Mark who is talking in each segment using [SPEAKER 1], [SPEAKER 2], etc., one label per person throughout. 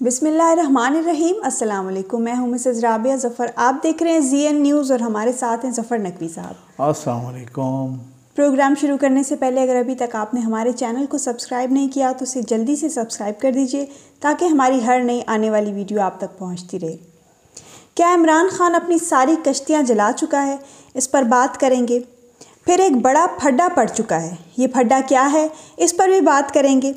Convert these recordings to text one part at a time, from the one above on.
[SPEAKER 1] बिस्मिल्लाहिर्रहमानिर्रहीम। अस्सलाम वालेकुम। मैं हूं मिसेज़ राबिया ज़फ़र। आप देख रहे हैं ZN न्यूज़ और हमारे साथ हैं ज़फ़र नकवी साहब।
[SPEAKER 2] अस्सलाम वालेकुम।
[SPEAKER 1] प्रोग्राम शुरू करने से पहले अगर अभी तक आपने हमारे चैनल को सब्सक्राइब नहीं किया तो उसे जल्दी से सब्सक्राइब कर दीजिए ताकि हमारी हर नई आने वाली वीडियो आप तक पहुँचती रहे। क्या इमरान खान अपनी सारी कश्तियाँ जला चुका है? इस पर बात करेंगे। फिर एक बड़ा फड्डा पड़ चुका है, ये फड्डा क्या है, इस पर भी बात करेंगे।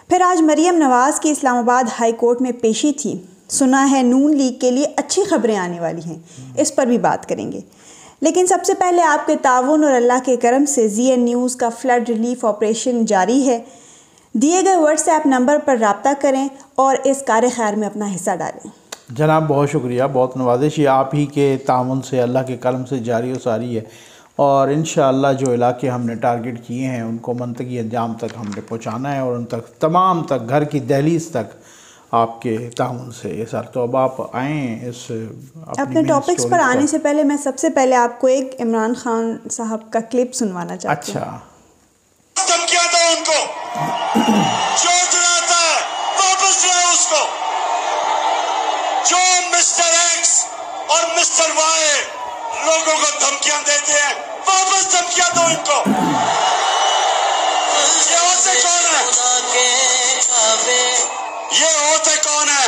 [SPEAKER 1] फिर आज मरीम नवाज़ की इस्लामाबाद हाई कोर्ट में पेशी थी। सुना है नून लीग के लिए अच्छी खबरें आने वाली हैं, इस पर भी बात करेंगे। लेकिन सबसे पहले आपके ताउन और अल्लाह के करम से ZN न्यूज़ का फ्लड रिलीफ ऑपरेशन जारी है। दिए गए व्हाट्सएप नंबर पर रब्ता करें और इस कार्य खैर में अपना हिस्सा डालें।
[SPEAKER 2] जनाब बहुत शुक्रिया, बहुत नवाजिश। ये आप ही के ताउन से, अल्लाह के करम से जारी और सारी है। और इंशाअल्लाह जो इलाके हमने टारगेट किए हैं उनको मंतकी अंजाम तक हमने पहुँचाना है और उन तक तमाम तक घर की दहलीज तक आपके ताउन से ये सर। तो अब आप आएँ इस
[SPEAKER 1] अपने टॉपिक्स पर आने से पहले मैं सबसे पहले आपको एक इमरान खान साहब का क्लिप सुनवाना चाहती हूँ।
[SPEAKER 3] अच्छा, धमकियां दो उनको, जो डराता है वापस लाओ उसको। जो मिस्टर एक्स और मिस्टर वाई लोगों को धमकियां देते हैं, वापस धमकियां दो इनको। ये होते कौन है? ये होते कौन है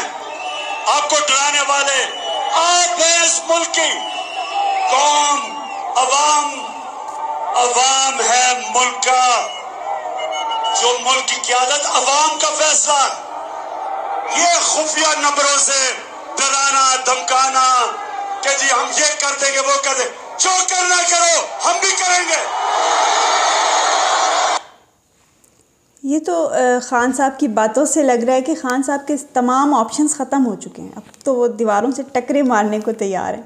[SPEAKER 3] आपको डराने वाले? आप हैं इस मुल्क की कौम, अवाम। अवाम है मुल्क का, जो मुल्क की क़यादत अवाम का फैसला। ये खुफिया नंबरों से डराना धमकाना कि जी हम ये कर देंगे वो कर देंगे, जो करना करो हम भी करेंगे।
[SPEAKER 1] ये तो खान साहब की बातों से लग रहा है कि खान साहब के तमाम ऑप्शंस ख़त्म हो चुके हैं। अब तो वो दीवारों से टकरे मारने को तैयार हैं।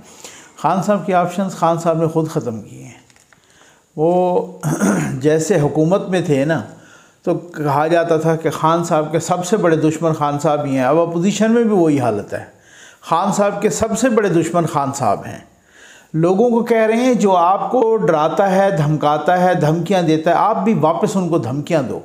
[SPEAKER 2] खान साहब के ऑप्शंस खान साहब ने ख़ुद ख़त्म किए हैं। वो जैसे हुकूमत में थे ना, तो कहा जाता था कि खान साहब के सबसे बड़े दुश्मन खान साहब ही हैं। अब अपोजिशन में भी वही हालत है। खान साहब के सबसे बड़े दुश्मन खान साहब हैं। लोगों को कह रहे हैं जो आपको डराता है, धमकाता है, धमकियां देता है, आप भी वापस उनको धमकियां दो।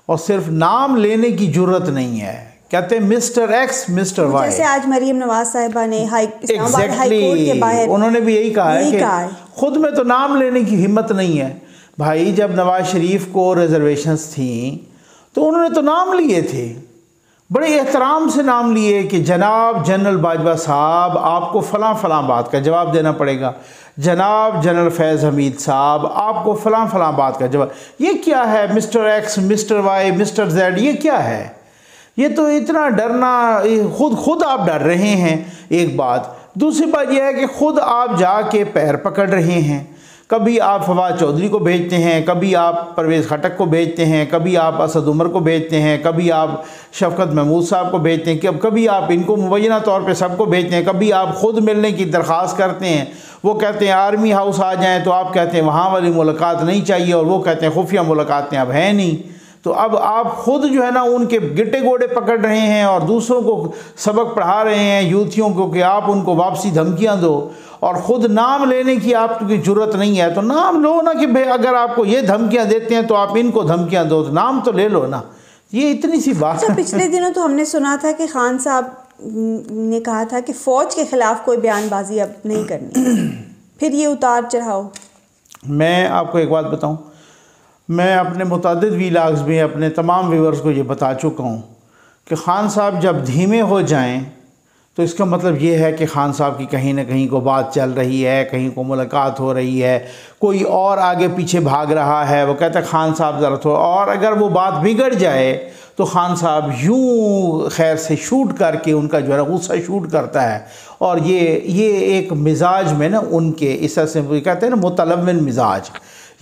[SPEAKER 2] और सिर्फ नाम लेने की ज़रूरत नहीं है। कहते हैं मिस्टर एक्स मिस्टर वाई।
[SPEAKER 1] जैसे आज मरीम नवाज साहिबा ने हाई कोर्ट के बाहर
[SPEAKER 2] उन्होंने भी यही कहा है कि खुद में तो नाम लेने की हिम्मत नहीं है। भाई जब नवाज शरीफ को रिजर्वेशंस थी तो उन्होंने तो नाम लिए थे, बड़े एहतराम से नाम लिए कि जनाब जनरल बाजवा साहब आपको फ़लाँ फ़लाँ बात का जवाब देना पड़ेगा, जनाब जनरल फैज़ हमीद साहब आपको फ़लाँ फ़लाँ बात का जवाब। ये क्या है mister X mister Y mister Z, ये क्या है? ये तो इतना डरना, खुद आप डर रहे हैं। एक बात। दूसरी बात यह है कि खुद आप जाके पैर पकड़ रहे हैं। कभी आप फवाद चौधरी को भेजते हैं, कभी आप परवेज़ खटक को भेजते हैं, कभी आप असद उमर को भेजते हैं, कभी आप शफ़कत महमूद साहब को भेजते हैं, कभी आप इनको मुबैना तौर पे सबको भेजते हैं, कभी आप ख़ुद मिलने की दरख्वास्त करते हैं। वो कहते हैं आर्मी हाउस आ जाएं, तो आप कहते हैं वहाँ वाली मुलाकात नहीं चाहिए, और वो कहते हैं खुफिया मुलाकातें अब हैं नहीं। तो अब आप ख़ुद जो है ना उनके गिट्टे गोड़े पकड़ रहे हैं और दूसरों को सबक पढ़ा रहे हैं, यूथियों को, कि आप उनको वापसी धमकियां दो, और ख़ुद नाम लेने की आपकी ज़रूरत नहीं है। तो नाम लो ना कि भाई अगर आपको ये धमकियां देते हैं तो आप इनको धमकियां दो, तो नाम तो ले लो ना। ये इतनी सी बात है।
[SPEAKER 1] पिछले दिनों तो हमने सुना था कि खान साहब ने कहा था कि फ़ौज के ख़िलाफ़ कोई बयानबाजी अब नहीं करनी। फिर ये उतार चढ़ाव।
[SPEAKER 2] मैं आपको एक बात बताऊं, मैं अपने मुतअद्दिद व्लॉग्स में अपने तमाम व्यूअर्स को ये बता चुका हूँ कि खान साहब जब धीमे हो जाएं तो इसका मतलब ये है कि खान साहब की कहीं ना कहीं को बात चल रही है, कहीं को मुलाकात हो रही है, कोई और आगे पीछे भाग रहा है। वो कहता है खान साहब ज़रा थोड़ा, और अगर वो बात बिगड़ जाए तो खान साहब यूँ खैर से शूट करके उनका जो है गुस्सा शूट करता है। और ये एक मिजाज में ना उनके इस तरह से कहते हैं ना मुतलव्विन मिजाज,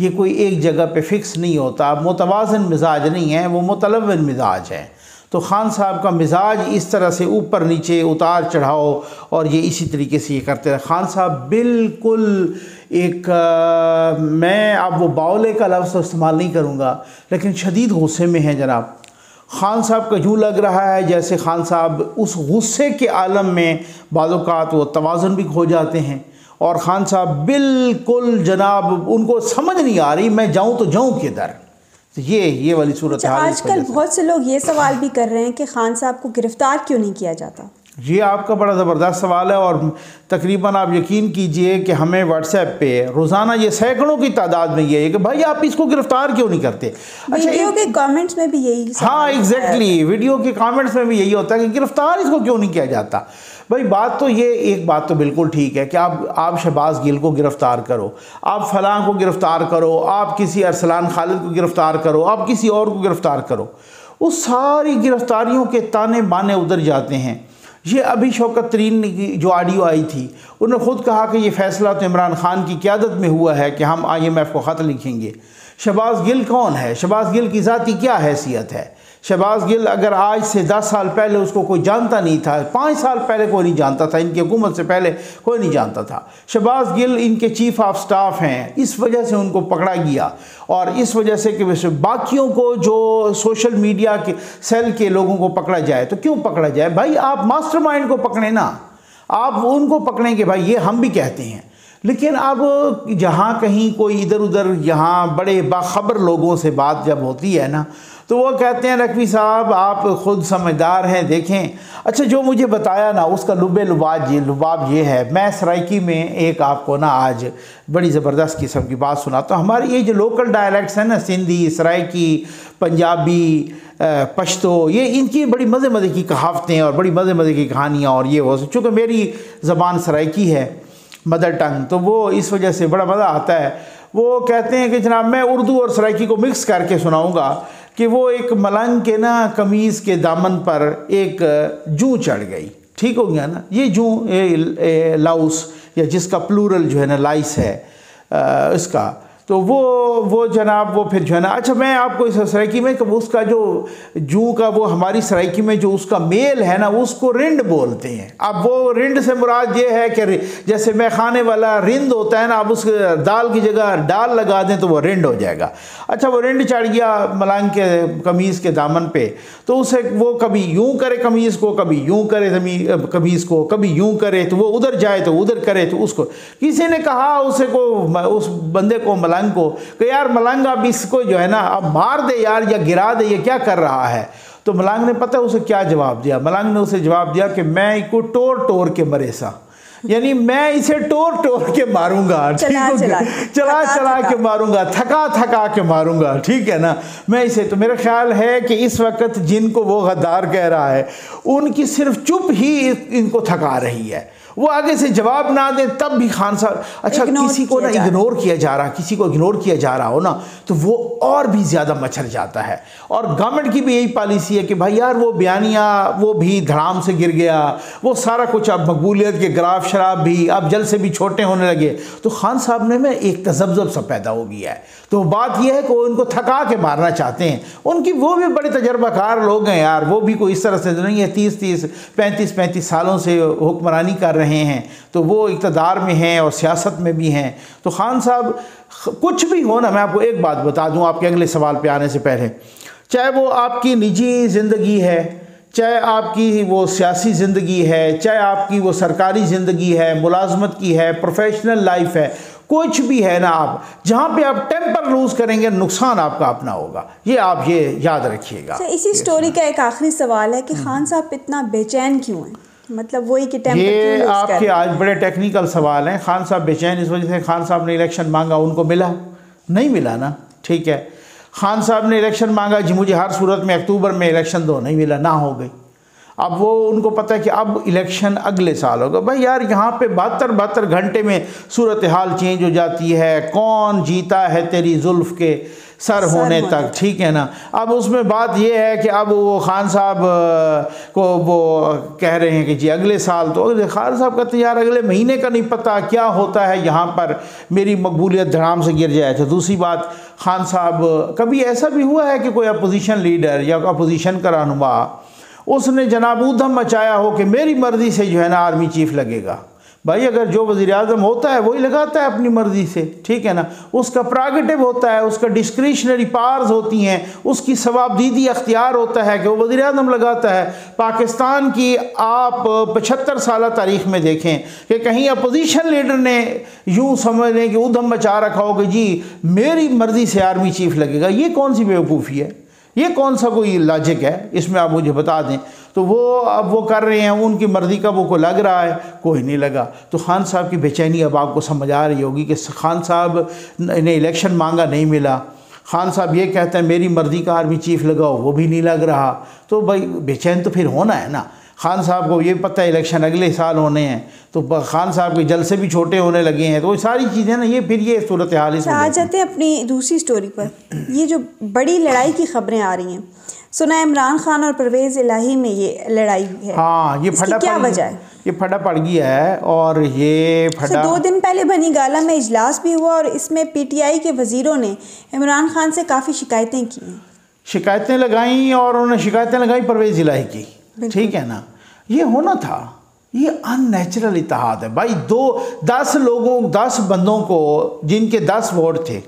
[SPEAKER 2] ये कोई एक जगह पे फिक्स नहीं होता, मुतवाज़िन मिजाज नहीं है, वो मुतलव्विन मिजाज है। तो खान साहब का मिजाज इस तरह से ऊपर नीचे उतार चढ़ाओ, और ये इसी तरीके से ये करते रहे। खान साहब बिल्कुल एक मैं अब वो बावले का लफ्ज़ तो इस्तेमाल नहीं करूँगा, लेकिन शदीद गुस्से में हैं जनाब। खान साहब का यूँ लग रहा है जैसे खान साहब उस गुस्से के आलम में बाज़-औक़ात वो तवाज़ुन भी खो जाते हैं, और ख़ान साहब बिल्कुल जनाब उनको समझ नहीं आ रही मैं जाऊँ तो जाऊँ किधर। तो ये वाली सूरत हाल।
[SPEAKER 1] आजकल बहुत से लोग ये सवाल भी कर रहे हैं कि खान साहब को गिरफ्तार क्यों नहीं किया जाता।
[SPEAKER 2] ये आपका बड़ा ज़बरदस्त सवाल है, और तकरीबन आप यकीन कीजिए कि हमें व्हाट्सएप पे रोज़ाना ये सैकड़ों की तादाद में ये है कि भाई आप इसको गिरफ़्तार क्यों नहीं करते।
[SPEAKER 1] वीडियो के कमेंट्स में भी यही,
[SPEAKER 2] हाँ एग्जैक्टली, वीडियो के कमेंट्स में भी यही होता है कि गिरफ़्तार इसको क्यों नहीं किया जाता। भाई बात तो ये, एक बात तो बिल्कुल ठीक है कि आप शहबाज गिल को गिरफ़्तार करो, आप फलां को गिरफ़्तार करो, आप किसी अरसलान खालिद को गिरफ़्तार करो, आप किसी और को गिरफ़्तार करो, उस सारी गिरफ़्तारियों के ताने बाने उधर जाते हैं। ये अभी शौकत तरीन की जो ऑडियो आई थी, उन्होंने ख़ुद कहा कि ये फ़ैसला तो इमरान ख़ान की क़यादत में हुआ है कि हम IMF को ख़त लिखेंगे। शहबाज गिल कौन है? शहबाज गिल की ज़ाती क्या हैसियत है? शहबाज गिल अगर आज से 10 साल पहले उसको कोई जानता नहीं था, 5 साल पहले कोई नहीं जानता था, इनकी हुकूमत से पहले कोई नहीं जानता था। शहबाज गिल इनके चीफ़ ऑफ स्टाफ हैं, इस वजह से उनको पकड़ा गया, और इस वजह से कि वैसे बाकियों को जो सोशल मीडिया के सेल के लोगों को पकड़ा जाए तो क्यों पकड़ा जाए? भाई आप मास्टरमाइंड को पकड़े ना, आप उनको पकड़ेंगे। भाई ये हम भी कहते हैं, लेकिन अब जहाँ कहीं कोई इधर उधर यहाँ बड़े बाखबर लोगों से बात जब होती है ना, तो वो कहते हैं नकवी साहब आप ख़ुद समझदार हैं, देखें। अच्छा, जो मुझे बताया ना उसका लुबाब ये है। मैं सराइकी में एक आपको ना आज बड़ी ज़बरदस्त किस्म की बात सुनाता हूँ। हमारे ये जो लोकल डायलैक्ट्स हैं ना, सिंधी, सराइकी, पंजाबी, पश्तो, ये इनकी बड़ी मज़े की कहावतें और बड़ी मज़े की कहानियाँ, और ये वो चूँकि मेरी ज़बान सराइकी है, मदर टंग, तो वो इस वजह से बड़ा मज़ा आता है। वो कहते हैं कि जनाब मैं उर्दू और सराइकी को मिक्स करके सुनाऊंगा कि वो एक मलंग के ना कमीज़ के दामन पर एक जूं चढ़ गई। ठीक हो गया ना, ये जूं लाउस, या जिसका प्लूरल जो है ना लाइस है इसका, तो वो जनाब वो फिर जो है ना, अच्छा मैं आपको इस सराइकी में उसका जो जूं का वो हमारी सराइकी में जो उसका मेल है ना उसको रिंड बोलते हैं। अब वो रिंड से मुराद ये है कि जैसे मैं खाने वाला रिंद होता है ना, अब उस दाल की जगह डाल लगा दें तो वो रिंड हो जाएगा। अच्छा, वो रिंड चढ़ गया मलंग के कमीज़ के दामन पे, तो उसे वो कभी यूं करे कमीज़ को, कभी यूं करे कमीज़ को, कभी यूं करे तो वो उधर जाए तो उधर करे तो उसको। किसी ने कहा उसे को, उस बंदे को मलंग को कि यार मलंग अब इसको जो है ना अब मार दे यार, या गिरा दे, ये क्या कर रहा है। तो मलंग ने पता है उसे क्या जवाब दिया? मलंग ने उसे जवाब दिया कि मैं इसको टोर के मरे सा, यानी मैं इसे टोर के मारूंगा, चला के मारूंगा, थका के मारूंगा, ठीक है ना। मैं इसे, तो मेरा ख्याल है कि इस वक्त जिनको वो गद्दार कह रहा है उनकी सिर्फ चुप ही इनको थका रही है। वो आगे से जवाब ना दें तब भी खान साहब, अच्छा किसी को ना इग्नोर किया जा रहा, किसी को इग्नोर किया जा रहा हो ना तो वो और भी ज़्यादा मच्छर जाता है। और गवर्नमेंट की भी यही पॉलिसी है कि भाई यार वो बयानिया वो भी धड़ाम से गिर गया, वो सारा कुछ अब मकबूलियत के ग्राफ शराब भी अब जल से भी छोटे होने लगे, तो खान साहब ने में एक तजब्जब सा पैदा हो गया है। तो बात यह है कि वो उनको थका के मारना चाहते हैं। उनकी वो भी बड़े तजर्बाकार लोग हैं यार, वो भी कोई इस तरह से नहीं है 35 सालों से हुक्मरानी कर रहे हैं, तो वो इक़्तिदार में हैं और सियासत में भी हैं। तो खान साहब कुछ भी हो ना, मैं आपको एक बात बता दूं आपके अगले सवाल पे आने से पहले, चाहे वो आपकी निजी ज़िंदगी है, चाहे आपकी वो सियासी ज़िंदगी है, चाहे आपकी वो सरकारी ज़िंदगी है, मुलाजमत की है, प्रोफेशनल लाइफ है, कुछ भी है ना, आप जहाँ पे आप टेम्पर लूज करेंगे नुकसान आपका अपना होगा, ये आप ये याद रखिएगा।
[SPEAKER 1] इसी स्टोरी का एक आखिरी सवाल है कि खान साहब इतना बेचैन क्यों हैं? मतलब वही कि
[SPEAKER 2] ये आपके आज बड़े टेक्निकल सवाल हैं। खान साहब बेचैन इस वजह से खान साहब ने इलेक्शन मांगा, उनको मिला नहीं मिला ना, ठीक है। खान साहब ने इलेक्शन मांगा जी मुझे हर सूरत में अक्टूबर में इलेक्शन दो, नहीं मिला, ना हो गई। अब वो उनको पता है कि अब इलेक्शन अगले साल होगा। भाई यार यहाँ पे 72 घंटे में सूरत हाल चेंज हो जाती है, कौन जीता है तेरी जुल्फ के सर होने तक, ठीक है ना। अब उसमें बात ये है कि अब वो खान साहब को वो कह रहे हैं कि जी अगले साल, तो खान साहब कहते हैं यार अगले महीने का नहीं पता क्या होता है, यहाँ पर मेरी मकबूलियत धड़ाम से गिर जाए। तो दूसरी बात, खान साहब कभी ऐसा भी हुआ है कि कोई अपोजिशन लीडर या अपोजिशन का रहनुमा उसने जनाब ऊधम मचाया हो कि मेरी मर्ज़ी से जो है ना आर्मी चीफ लगेगा, भाई अगर जो वज़ीर आज़म होता है वही लगाता है अपनी मर्ज़ी से, ठीक है ना, उसका प्रेरोगेटिव होता है, उसका डिस्क्रिशनरी पावर्स होती हैं, उसकी सवाबदीदी अख्तियार होता है कि वो वज़ीर आज़म लगाता है। पाकिस्तान की आप 75 साल तारीख़ में देखें कि कहीं अपोजिशन लीडर ने यूँ समझ लें कि उधम मचा रखा हो कि जी मेरी मर्ज़ी से आर्मी चीफ लगेगा। ये कौन सी बेवकूफ़ी है, ये कौन सा कोई लॉजिक है, इसमें आप मुझे बता दें। तो वो अब वो कर रहे हैं, उनकी मर्ज़ी का वो को लग रहा है, कोई नहीं लगा। तो खान साहब की बेचैनी अब आपको समझ आ रही होगी कि खान साहब ने इलेक्शन मांगा, नहीं मिला। खान साहब ये कहते हैं मेरी मर्ज़ी का आर्मी चीफ लगाओ, वो भी नहीं लग रहा। तो भाई बेचैन तो फिर होना है ना। खान साहब को ये पता है इलेक्शन अगले साल होने हैं, तो खान साहब के जलसे भी छोटे होने लगे हैं। तो वो सारी चीज़ें ना, ये फिर ये सूरत हाल इसमें।
[SPEAKER 1] आ जाते हैं अपनी दूसरी स्टोरी पर। ये जो बड़ी लड़ाई की खबरें आ रही हैं, सुना इमरान खान और परवेज़ इलाही में ये लड़ाई है।
[SPEAKER 2] हाँ, ये फटा
[SPEAKER 1] क्या वजह है?
[SPEAKER 2] ये फटा पड़ गया है। और ये फटा
[SPEAKER 1] 2 दिन पहले बनी गाला में इजलास भी हुआ और इसमें PTI के वज़ीरों ने इमरान खान से काफ़ी शिकायतें की,
[SPEAKER 2] शिकायतें लगाई, और उन्होंने शिकायतें लगाई परवेज़ इलाही की, ठीक है ना। ये होना था, ये अननेचुरल इत्तेहाद है भाई। 10 बंदों को, जिनके 10 वोट थे,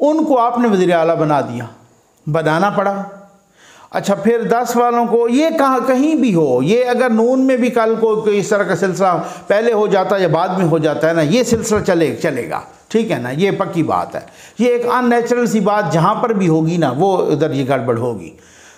[SPEAKER 2] उनको आपने वज़ीर आला बना दिया, बनाना पड़ा। अच्छा, फिर 10 वालों को, ये कहीं भी हो, ये अगर नून में भी कल को इस तरह का सिलसिला पहले हो जाता है या बाद में हो जाता है ना, ये सिलसिला चलेगा, ठीक है ना, ये पक्की बात है। ये एक अननेचुरल सी बात जहाँ पर भी होगी ना, वो उधर ये गड़बड़ होगी।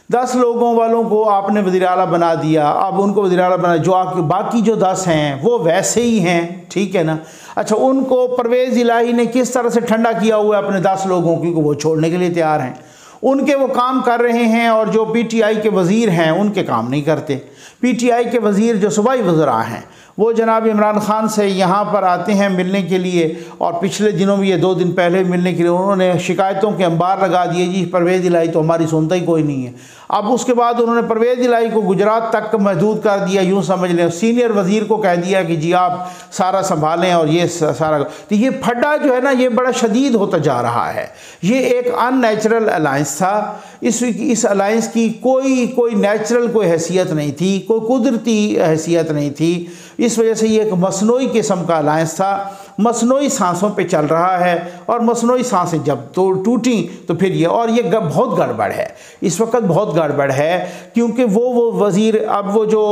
[SPEAKER 2] 10 लोगों वालों को आपने वज़ीर आला बना दिया, अब उनको वज़ीर आला बना, जो आपके बाकी जो 10 हैं वो वैसे ही हैं, ठीक है ना। अच्छा, उनको परवेज़ इलाही ने किस तरह से ठंडा किया हुआ है अपने 10 लोगों की, वो छोड़ने के लिए तैयार हैं, उनके वो काम कर रहे हैं। और जो PTI के वज़ीर हैं उनके काम नहीं करते। PTI के वज़ीर जो सूबाई वज़रा हैं वो जनाब इमरान खान से यहाँ पर आते हैं मिलने के लिए, और पिछले दिनों में, ये 2 दिन पहले मिलने के लिए उन्होंने शिकायतों के अंबार लगा दिए, जी परवेज़ इलाही तो हमारी सुनता ही कोई नहीं है। अब उसके बाद उन्होंने परवेज़ इलाही को गुजरात तक महदूद कर दिया, यूँ समझ लें। सीनियर वज़ीर को कह दिया कि जी आप सारा संभालें, और ये सारा। तो ये फड्डा जो है ना, ये बड़ा शदीद होता जा रहा है। ये एक अननेचुरल अलायंस था। इस अलायंस की कोई नेचुरल कोई हैसियत नहीं थी, कोई कुदरती हैसियत नहीं थी। इस वजह से ये एक मसनूई किस्म का अलायंस था, मसनूई सांसों पे चल रहा है। और मसनूई सांसें जब तो टूटी तो फिर ये, और ये बहुत गड़बड़ है इस वक्त, बहुत गड़बड़ है। क्योंकि वो वज़ीर, अब वो जो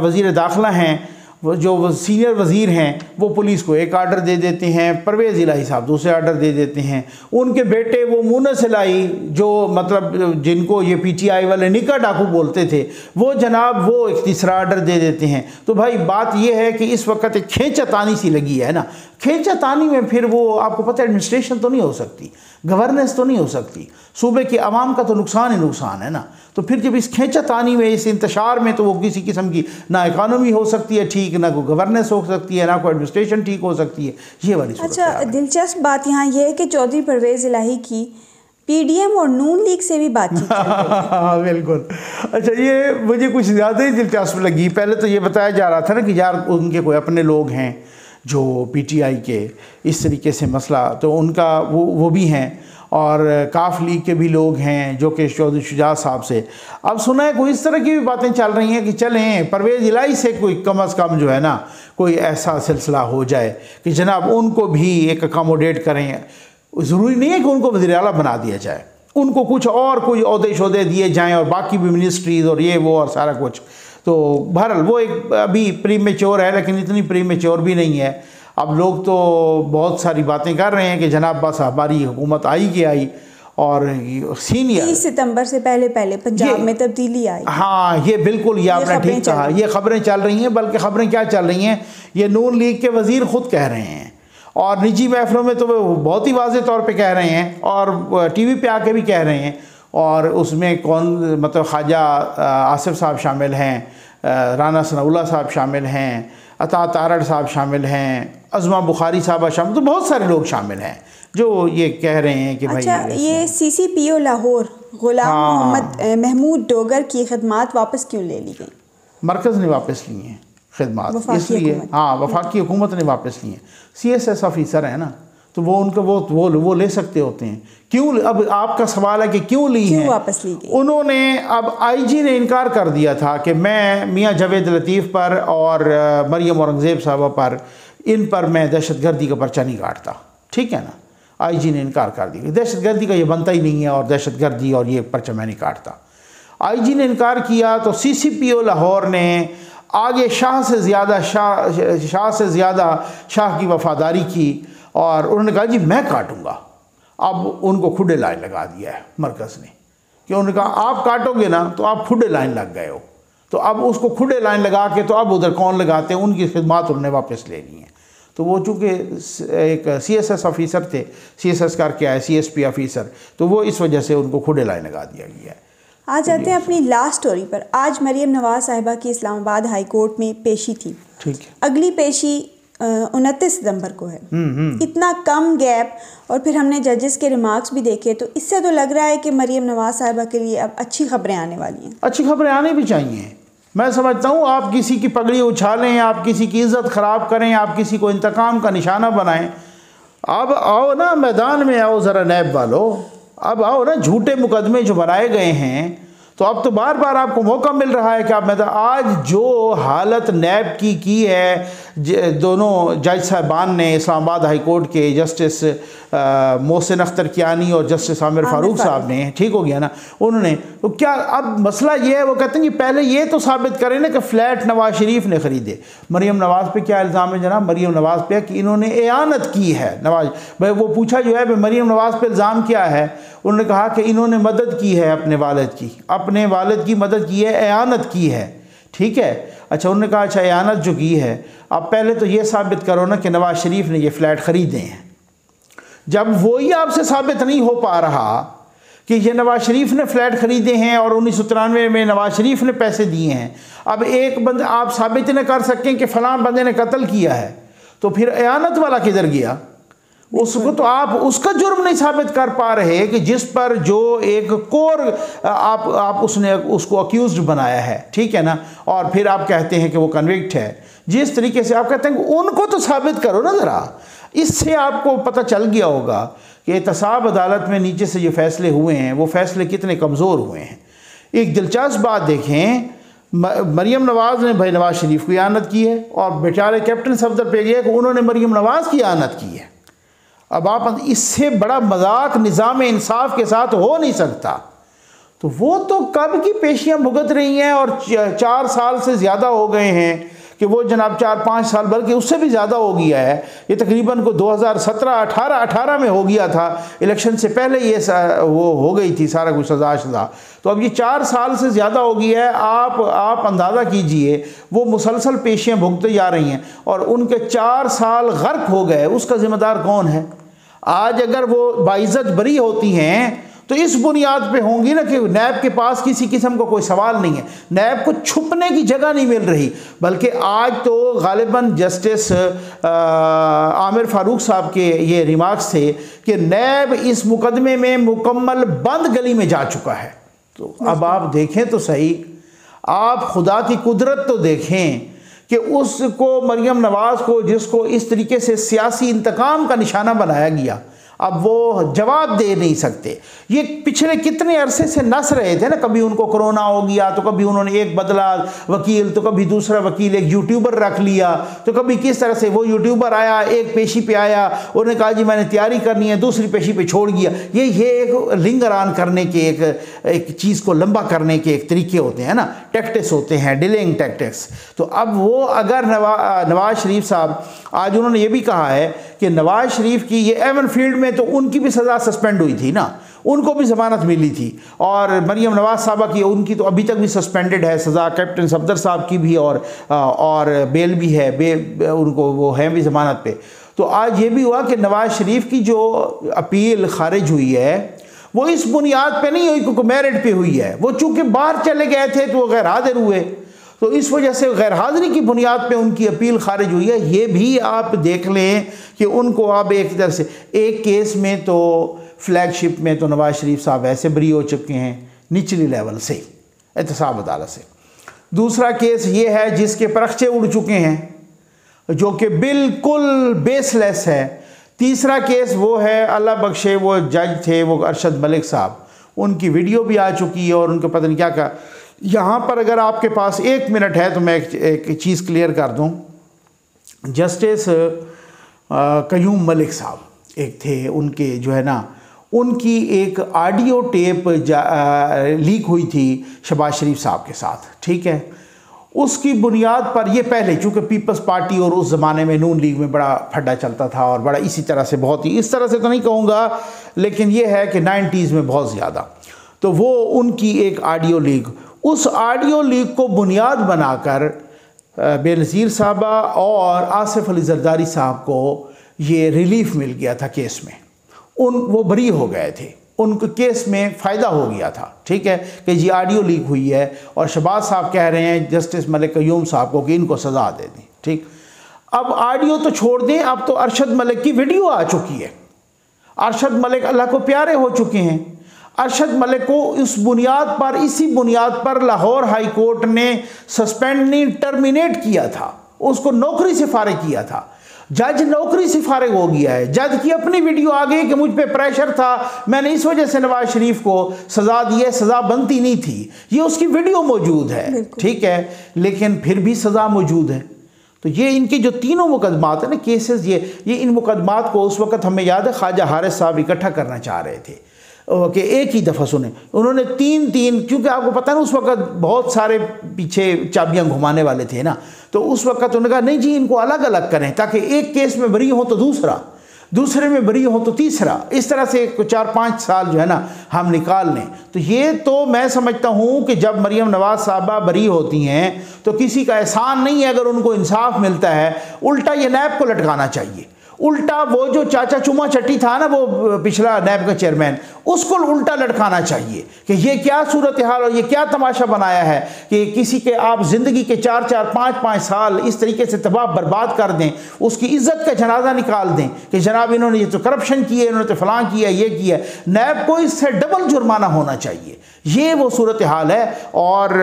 [SPEAKER 2] वज़ीर दाखिला हैं, वो जो सीनियर वज़ीर हैं, वो पुलिस को एक आर्डर दे देते हैं, परवेज़ इलाही साहब दूसरे आर्डर दे देते हैं। उनके बेटे वो मुनस इलाही, जो मतलब जिनको ये PTI वाले निका डाकू बोलते थे, वो जनाब वो एक तीसरा आर्डर दे देते हैं। तो भाई बात ये है कि इस वक्त एक खींचातानी सी लगी है ना। खींचातानी में फिर वो आपको पता है एडमिनिस्ट्रेशन तो नहीं हो सकती, गवर्नेंस तो नहीं हो सकती, सूबे की आवाम का तो नुकसान ही नुकसान है ना। तो फिर जब इस खींचातानी में, इस इंतशार में, तो वो किसी किस्म की ना इकानमी हो सकती है ठीक, ना कोई गवर्नेंस हो सकती है, ना कोई एडमिनिस्ट्रेशन ठीक हो सकती है। ये वाली सूरत है।
[SPEAKER 1] अच्छा, दिलचस्प बात यहाँ ये है कि चौधरी परवेज़ इलाही की PDM और नून लीग से भी बातचीत
[SPEAKER 2] हाँ बिल्कुल। अच्छा, ये मुझे कुछ ज़्यादा ही दिलचस्प लगी। पहले तो ये बताया जा रहा था ना कि यार उनके कोई अपने लोग हैं जो PTI के इस तरीके से मसला, तो उनका वो भी हैं, और काफ लीग के भी लोग हैं जो कि चौधरी शुजात साहब से। अब सुना है कोई इस तरह की भी बातें चल रही हैं कि चलें परवेज़ इलाही से कोई कम अज़ कम जो है ना, कोई ऐसा सिलसिला हो जाए कि जनाब उनको भी एक अकोमोडेट करें। ज़रूरी नहीं है कि उनको वज़ीर आला बना दिया जाए, उनको कुछ और कोई ओहदे दिए जाएँ, और बाकी भी मिनिस्ट्रीज़ और ये वो और सारा कुछ। तो बहरहाल वो एक अभी प्रीमेच्योर है, लेकिन इतनी प्रीमेच्योर भी नहीं है। अब लोग तो बहुत सारी बातें कर रहे हैं कि जनाब बस हमारी हुकूमत आई कि आई, और सीनियर
[SPEAKER 1] 30 सितंबर से पहले पंजाब में तब्दीली आई।
[SPEAKER 2] हाँ, ये बिल्कुल, ये आपने ठीक कहा, ये खबरें चल रही हैं। बल्कि खबरें क्या चल रही हैं, ये नून लीग के वज़ीर ख़ुद कह रहे हैं, और निजी महफिलों में तो वो बहुत ही वाज़ेह तौर पे कह रहे हैं, और TV पे आके भी कह रहे हैं। और उसमें कौन, मतलब ख्वाजा आसिफ साहब शामिल हैं, राना सनाउल्लाह साहब शामिल हैं, अता तारड़ साहब शामिल हैं, अज़मा बुखारी साहबा शामिल, तो बहुत सारे लोग शामिल हैं जो ये कह रहे हैं कि
[SPEAKER 1] अच्छा,
[SPEAKER 2] भाई
[SPEAKER 1] ये CCPO लाहौर गुलाम मोहम्मद महमूद डोगर की खिदमात वापस क्यों ले ली गई?
[SPEAKER 2] मरकज़ ने वापस ली हैं खिदमात, इसलिए हाँ, वफाकी हुकूमत ने वापस ली हैं। CSS ऑफिसर है ना, तो वो उनका वो ले सकते होते हैं। क्यों? अब आपका सवाल है कि क्यों ली है,
[SPEAKER 1] वापस ली गई?
[SPEAKER 2] उन्होंने, अब आईजी ने इनकार कर दिया था कि मैं मियां जावेद लतीफ़ पर और मरियम औरंगज़ेब साहबा पर, इन पर मैं दहशतगर्दी का पर्चा नहीं काटता, ठीक है ना। आईजी ने इनकार कर दिया, दहशतगर्दी का ये बनता ही नहीं है और दहशतगर्दी और ये पर्चा मैं नहीं काटता। आईजी ने इनकार किया तो सीसीपीओ लाहौर ने आगे शाह से ज़्यादा शाह की वफादारी की और उन्होंने कहा जी मैं काटूंगा। अब उनको खुडे लाइन लगा दिया है मरकज़ ने, कि उन्होंने कहा आप काटोगे ना तो आप खुडे लाइन लग गए हो। तो अब उसको खुडे लाइन लगा के तो अब उधर कौन लगाते हैं, उनकी खिदमात उन्होंने वापस लेनी है। तो वो चूँकि एक CSS ऑफिसर थे, CSS करके आए CSP ऑफिसर, तो वो इस वजह से उनको खुडे लाइन लगा दिया गया है।
[SPEAKER 1] आ जाते हैं अपनी लास्ट स्टोरी पर। आज मरियम नवाज साहिबा की इस्लामाबाद हाई कोर्ट में पेशी थी।
[SPEAKER 2] ठीक है।
[SPEAKER 1] अगली पेशी 29 सितंबर को है। इतना कम गैप, और फिर हमने जजेस के रिमार्क्स भी देखे, तो इससे तो लग रहा है कि मरियम नवाज साहिबा के लिए अब अच्छी खबरें आने वाली हैं।
[SPEAKER 2] अच्छी खबरें आने भी चाहिए। मैं समझता हूँ आप किसी की पगड़ी उछालें, आप किसी की इज़्ज़त ख़राब करें, आप किसी को इंतकाम का निशाना बनाएं, अब आओ ना मैदान में आओ ज़रा नैब वालों, अब आओ ना। झूठे मुकदमे जो बनाए गए हैं तो अब तो बार बार आपको मौका मिल रहा है कि आप आज जो हालत नैब की है, दोनों जज साहबान ने इस्लामाबाद हाई कोर्ट के जस्टिस मोहसिन अख्तर कियानी और जस्टिस आमिर फ़ारूक साहब ने, ठीक हो गया ना, उन्होंने, तो क्या अब मसला ये है, वो कहते हैं कि पहले ये तो साबित करें ना कि फ़्लैट नवाज शरीफ ने ख़रीदे। मरियम नवाज़ पे क्या इल्ज़ाम है जनाब? मरियम नवाज़ पे कि इन्होंने एआनत की है। नवाज भाई वो पूछा जो है भाई मरियम नवाज़ पे इल्ज़ाम क्या है, उन्होंने कहा कि इन्होंने मदद की है अपने वालिद की मदद की है, एआनत की है, ठीक है। अच्छा, उन्होंने कहा अच्छा एआनत जो की है, अब पहले तो ये साबित करो ना कि नवाज शरीफ ने ये फ़्लैट ख़रीदे हैं। जब वही आपसे साबित नहीं हो पा रहा कि ये नवाज शरीफ ने फ़्लैट ख़रीदे हैं और 1993 में नवाज शरीफ ने पैसे दिए हैं, अब एक बंदा आप साबित न कर सकें कि फ़लाँ बंदे ने कत्ल किया है, तो फिर एआनत वाला किधर गया? उसको तो आप उसका जुर्म नहीं साबित कर पा रहे कि जिस पर जो एक कोर आप उसने उसको अक्यूज्ड बनाया है, ठीक है ना, और फिर आप कहते हैं कि वो कन्विक्ट है। जिस तरीके से आप कहते हैं कि उनको तो साबित करो ना ज़रा। इससे आपको पता चल गया होगा कि एहतसाब अदालत में नीचे से जो फैसले हुए हैं वो फैसले कितने कमज़ोर हुए हैं। एक दिलचस्प बात देखें, मरियम नवाज़ ने भाई नवाज शरीफ की आनत की है और बेचारे कैप्टन सफदर पे गए कि उन्होंने मरियम नवाज़ की आनत की है। अब आप, इससे बड़ा मजाक निज़ाम इंसाफ के साथ हो नहीं सकता। तो वो तो कब की पेशियां भुगत रही हैं और 4 साल से ज़्यादा हो गए हैं कि वो जनाब 4-5 साल, बल्कि उससे भी ज़्यादा हो गया है। ये तकरीबन को 2017-18 में हो गया था, इलेक्शन से पहले ये वो हो गई थी सारा कुछ सज़ा। तो अब ये 4 साल से ज़्यादा हो गया है। आप अंदाज़ा कीजिए वो मुसलसल पेशियाँ भुगते जा रही हैं और उनके 4 साल गर्क हो गए। उसका ज़िम्मेदार कौन है? आज अगर वो बाइज़्ज़त बरी होती हैं तो इस बुनियाद पे होंगी ना कि नैब के पास किसी किस्म का कोई सवाल नहीं है, नैब को छुपने की जगह नहीं मिल रही। बल्कि आज तो गालिबन जस्टिस आमिर फ़ारूक साहब के ये रिमार्क्स थे कि नैब इस मुकदमे में मुकम्मल बंद गली में जा चुका है। तो अब आप देखें तो सही, आप खुदा की कुदरत तो देखें कि उसको, मरियम नवाज़ को, जिसको इस तरीके से सियासी इंतकाम का निशाना बनाया गया, अब वो जवाब दे नहीं सकते। ये पिछले कितने अरसे से नस रहे थे ना, कभी उनको कोरोना हो गया तो कभी उन्होंने एक बदला वकील, तो कभी दूसरा वकील, एक यूट्यूबर रख लिया, तो कभी किस तरह से वो यूट्यूबर आया, एक पेशी पे आया, उन्होंने कहा जी मैंने तैयारी करनी है, दूसरी पेशी पे छोड़ गया। ये एक लिंगर ऑन करने के, एक चीज़ को लंबा करने के एक तरीके होते हैं ना, टैक्टिक्स होते हैं, डिलेइंग टैक्टिक्स। तो अब वो अगर नवाज शरीफ साहब, आज उन्होंने ये भी कहा है कि नवाज शरीफ की ये एवन फील्ड में तो उनकी भी सज़ा सस्पेंड हुई थी ना, उनको भी ज़मानत मिली थी, और मरियम नवाज साहबा की, उनकी तो अभी तक भी सस्पेंडेड है सज़ा, कैप्टन सफदर साहब की भी, और बेल भी है, उनको वो हैं भी ज़मानत पे। तो आज ये भी हुआ कि नवाज शरीफ की जो अपील खारिज हुई है वो इस बुनियाद पे नहीं हुई क्योंकि मेरिट पे हुई है। वो चूँकि बाहर चले गए थे तो वो गैर हाजिर हुए, तो इस वजह से गैर हाज़िरी की बुनियाद पे उनकी अपील खारिज हुई है। ये भी आप देख लें कि उनको अब एक तरह से, एक केस में तो फ्लैगशिप में तो नवाज शरीफ साहब ऐसे बरी हो चुके हैं निचली लेवल से, एहतसाब अदालत से। दूसरा केस ये है जिसके परखचे उड़ चुके हैं, जो कि बिल्कुल बेसलेस है। तीसरा केस वो है, अल्लाह बख्शे, वो जज थे वो अरशद मलिक साहब, उनकी वीडियो भी आ चुकी है और उनको पता नहीं क्या क्या। यहाँ पर अगर आपके पास 1 मिनट है तो मैं एक चीज़ क्लियर कर दूँ। जस्टिस कयूम मलिक साहब एक थे, उनके जो है ना, उनकी एक ऑडियो टेप लीक हुई थी शहबाज शरीफ साहब के साथ, ठीक है। उसकी बुनियाद पर, ये पहले चूँकि पीपल्स पार्टी और उस ज़माने में नून लीग में बड़ा फड्डा चलता था और बड़ा इसी तरह से, बहुत ही इस तरह से तो नहीं कहूँगा, लेकिन ये है कि 90s में बहुत ज़्यादा, तो वो उनकी एक ऑडियो लीक, उस ऑडियो लीक को बुनियाद बनाकर बेनज़ीर साहबा और आसिफ अली जरदारी साहब को ये रिलीफ मिल गया था केस में, वो बरी हो गए थे, उनको केस में फ़ायदा हो गया था, ठीक है, कि ये ऑडियो लीक हुई है और शहबाज साहब कह रहे हैं जस्टिस मलिक कयूम साहब को कि इनको सज़ा दे दें, ठीक। अब ऑडियो तो छोड़ दें, अब तो अरशद मलिक की वीडियो आ चुकी है। अरशद मलिक अल्लाह को प्यारे हो चुके हैं। अरशद मलिक को इस बुनियाद पर, इसी बुनियाद पर लाहौर हाई कोर्ट ने सस्पेंड नहीं, टर्मिनेट किया था, उसको नौकरी से फारिग किया था। जज नौकरी से फारिग हो गया है। जज की अपनी वीडियो आ गई कि मुझ पे प्रेशर था, मैंने इस वजह से नवाज शरीफ को सज़ा दी है, सज़ा बनती नहीं थी, ये उसकी वीडियो मौजूद है, ठीक है, लेकिन फिर भी सज़ा मौजूद है। तो ये इनके जो तीनों मुकदमात है ना, केसेस, ये इन मुकदमात को उस वक़्त हमें याद है ख्वाजा हारिस साहब इकट्ठा करना चाह रहे थे कि एक ही दफ़ा सुने, उन्होंने तीन, क्योंकि आपको पता है ना उस वक़्त बहुत सारे पीछे चाबियां घुमाने वाले थे ना, तो उस वक़्त उन्होंने कहा नहीं जी इनको अलग अलग करें ताकि एक केस में बरी हो तो दूसरा, दूसरे में बरी हो तो तीसरा, इस तरह से 4-5 साल जो है ना हम निकाल लें। तो ये तो मैं समझता हूँ कि जब मरियम नवाज साहबा बरी होती हैं तो किसी का एहसान नहीं है अगर उनको इंसाफ मिलता है, उल्टा ये नैब को लटकाना चाहिए। उल्टा वो जो चाचा चुमा चट्टी था ना, वो पिछला नैब का चेयरमैन, उसको उल्टा लटकाना चाहिए कि ये क्या सूरत हाल और ये क्या तमाशा बनाया है कि किसी के आप ज़िंदगी के 4-4, 5-5 साल इस तरीके से तबाह बर्बाद कर दें, उसकी इज़्ज़त का जनाजा निकाल दें कि जनाब इन्होंने ये तो करप्शन की है, इन्होंने तो फलां किया, ये किया। नैब को इससे डबल जुर्माना होना चाहिए। ये वो सूरत हाल है और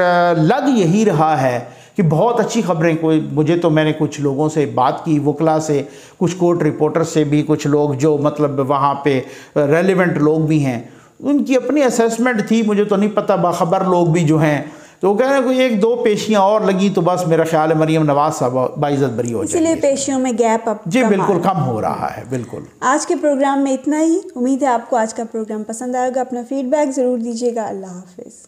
[SPEAKER 2] लग यही रहा है कि बहुत अच्छी खबरें, कोई मुझे तो, मैंने कुछ लोगों से बात की, वकला से, कुछ कोर्ट रिपोर्टर से भी, कुछ लोग जो मतलब वहाँ पे रेलिवेंट लोग भी हैं, उनकी अपनी असेसमेंट थी, मुझे तो नहीं पता, बाखबर लोग भी जो हैं, तो वो कह रहे हैं कोई 1-2 पेशियाँ और लगी तो बस मेरा ख्याल है मरियम नवाज साहब बाइज़्ज़त बरी हो जाएगी।
[SPEAKER 1] इसलिए पेशियों में गैप अब
[SPEAKER 2] जी बिल्कुल कम हो रहा है। बिल्कुल
[SPEAKER 1] आज के प्रोग्राम में इतना ही। उम्मीद है आपको आज का प्रोग्राम पसंद आएगा। अपना फीडबैक ज़रूर दीजिएगा। अल्लाह हाफिज़।